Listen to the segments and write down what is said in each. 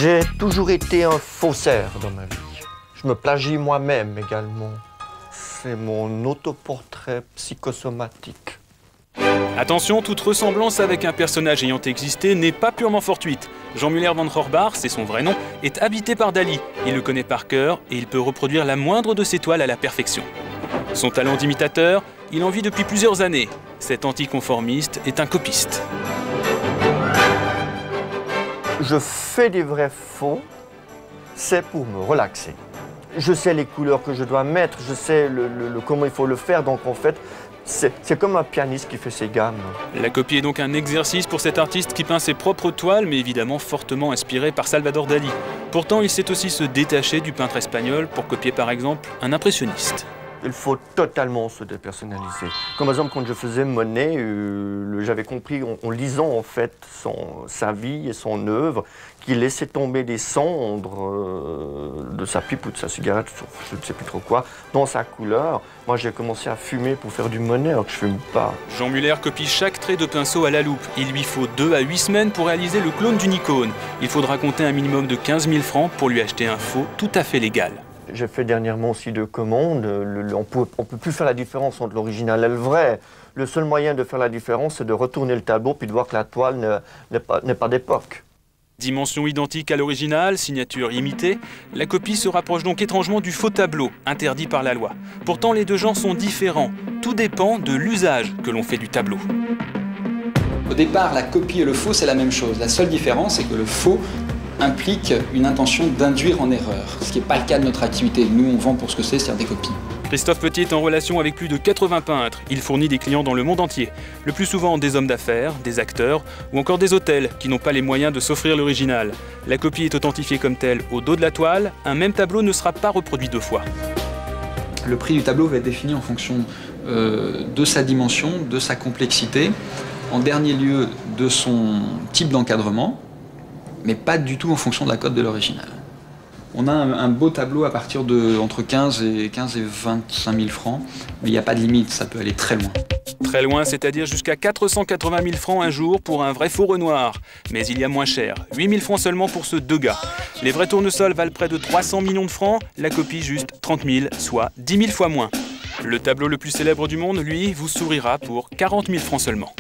J'ai toujours été un faussaire dans ma vie. Je me plagie moi-même également. C'est mon autoportrait psychosomatique. Attention, toute ressemblance avec un personnage ayant existé n'est pas purement fortuite. Jean Müller van Rohrbach, c'est son vrai nom, est habité par Dali. Il le connaît par cœur et il peut reproduire la moindre de ses toiles à la perfection. Son talent d'imitateur, il en vit depuis plusieurs années. Cet anticonformiste est un copiste. Je fais des vrais faux, c'est pour me relaxer. Je sais les couleurs que je dois mettre, je sais comment il faut le faire, donc en fait, c'est comme un pianiste qui fait ses gammes. La copie est donc un exercice pour cet artiste qui peint ses propres toiles, mais évidemment fortement inspiré par Salvador Dali. Pourtant, il sait aussi se détacher du peintre espagnol pour copier par exemple un impressionniste. Il faut totalement se dépersonnaliser. Comme par exemple quand je faisais Monet, j'avais compris en lisant en fait sa vie et son œuvre qu'il laissait tomber des cendres de sa pipe ou de sa cigarette, je ne sais plus trop quoi, dans sa couleur. Moi j'ai commencé à fumer pour faire du Monet alors que je ne fume pas. Jean Müller copie chaque trait de pinceau à la loupe. Il lui faut 2 à 8 semaines pour réaliser le clone d'une icône. Il faudra compter un minimum de 15 000 francs pour lui acheter un faux tout à fait légal. J'ai fait dernièrement aussi 2 commandes. On peut plus faire la différence entre l'original et le vrai. Le seul moyen de faire la différence, c'est de retourner le tableau puis de voir que la toile n'est pas d'époque. Dimension identique à l'original, signature imitée, la copie se rapproche donc étrangement du faux tableau, interdit par la loi. Pourtant, les deux genres sont différents. Tout dépend de l'usage que l'on fait du tableau. Au départ, la copie et le faux, c'est la même chose. La seule différence, c'est que le faux implique une intention d'induire en erreur, ce qui n'est pas le cas de notre activité. Nous, on vend pour ce que c'est-à-dire des copies. Christophe Petit est en relation avec plus de 80 peintres. Il fournit des clients dans le monde entier. Le plus souvent des hommes d'affaires, des acteurs ou encore des hôtels qui n'ont pas les moyens de s'offrir l'original. La copie est authentifiée comme telle au dos de la toile. Un même tableau ne sera pas reproduit 2 fois. Le prix du tableau va être défini en fonction de sa dimension, de sa complexité, en dernier lieu de son type d'encadrement, mais pas du tout en fonction de la cote de l'original. On a un beau tableau à partir de entre 15 et 25 000 francs, mais il n'y a pas de limite, ça peut aller très loin. Très loin, c'est-à-dire jusqu'à 480 000 francs un jour pour un vrai faux Renoir. Mais il y a moins cher, 8 000 francs seulement pour ce Degas. Les vrais tournesols valent près de 300 millions de francs, la copie juste 30 000, soit 10 000 fois moins. Le tableau le plus célèbre du monde, lui, vous sourira pour 40 000 francs seulement.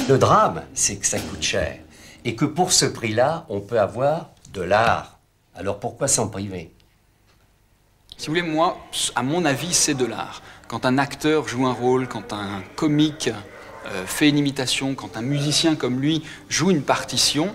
Le drame, c'est que ça coûte cher. Et que pour ce prix-là, on peut avoir de l'art. Alors pourquoi s'en priver? Si vous voulez, moi, à mon avis, c'est de l'art. Quand un acteur joue un rôle, quand un comique fait une imitation, quand un musicien comme lui joue une partition,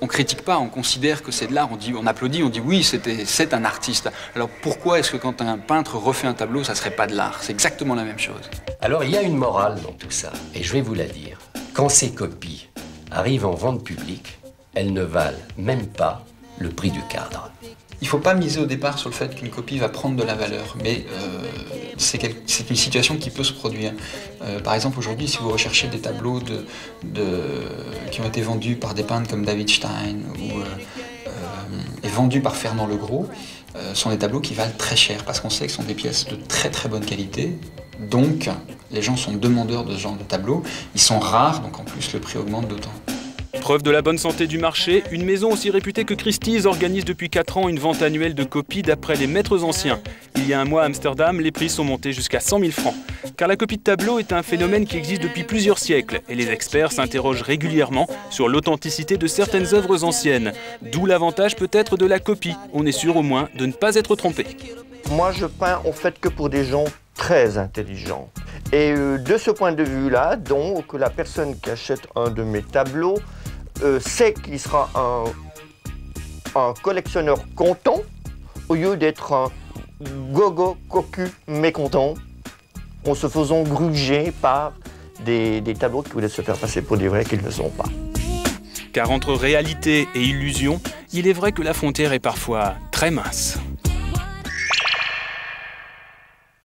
on ne critique pas, on considère que c'est de l'art, on applaudit, on dit oui, c'est un artiste. Alors pourquoi est-ce que quand un peintre refait un tableau, ça ne serait pas de l'art? C'est exactement la même chose. Alors il y a une morale dans tout ça, et je vais vous la dire. Quand ces copies arrivent en vente publique, elles ne valent même pas le prix du cadre. Il ne faut pas miser au départ sur le fait qu'une copie va prendre de la valeur, mais c'est une situation qui peut se produire. Par exemple, aujourd'hui, si vous recherchez des tableaux qui ont été vendus par des peintres comme David Stein et vendus par Fernand Legros, sont des tableaux qui valent très cher, parce qu'on sait que ce sont des pièces de très très bonne qualité. Donc, les gens sont demandeurs de ce genre de tableaux. Ils sont rares, donc en plus, le prix augmente d'autant. Preuve de la bonne santé du marché, une maison aussi réputée que Christie's organise depuis 4 ans une vente annuelle de copies d'après les maîtres anciens. Il y a un mois à Amsterdam, les prix sont montés jusqu'à 100 000 francs. Car la copie de tableau est un phénomène qui existe depuis plusieurs siècles et les experts s'interrogent régulièrement sur l'authenticité de certaines œuvres anciennes. D'où l'avantage peut-être de la copie. On est sûr au moins de ne pas être trompé. Moi je peins en fait que pour des gens très intelligents. Et de ce point de vue-là, donc la personne qui achète un de mes tableaux sait qu'il sera un collectionneur content au lieu d'être un gogo cocu mécontent en se faisant gruger par des tableaux qui voulaient se faire passer pour des vrais qu'ils ne sont pas. Car entre réalité et illusion, il est vrai que la frontière est parfois très mince.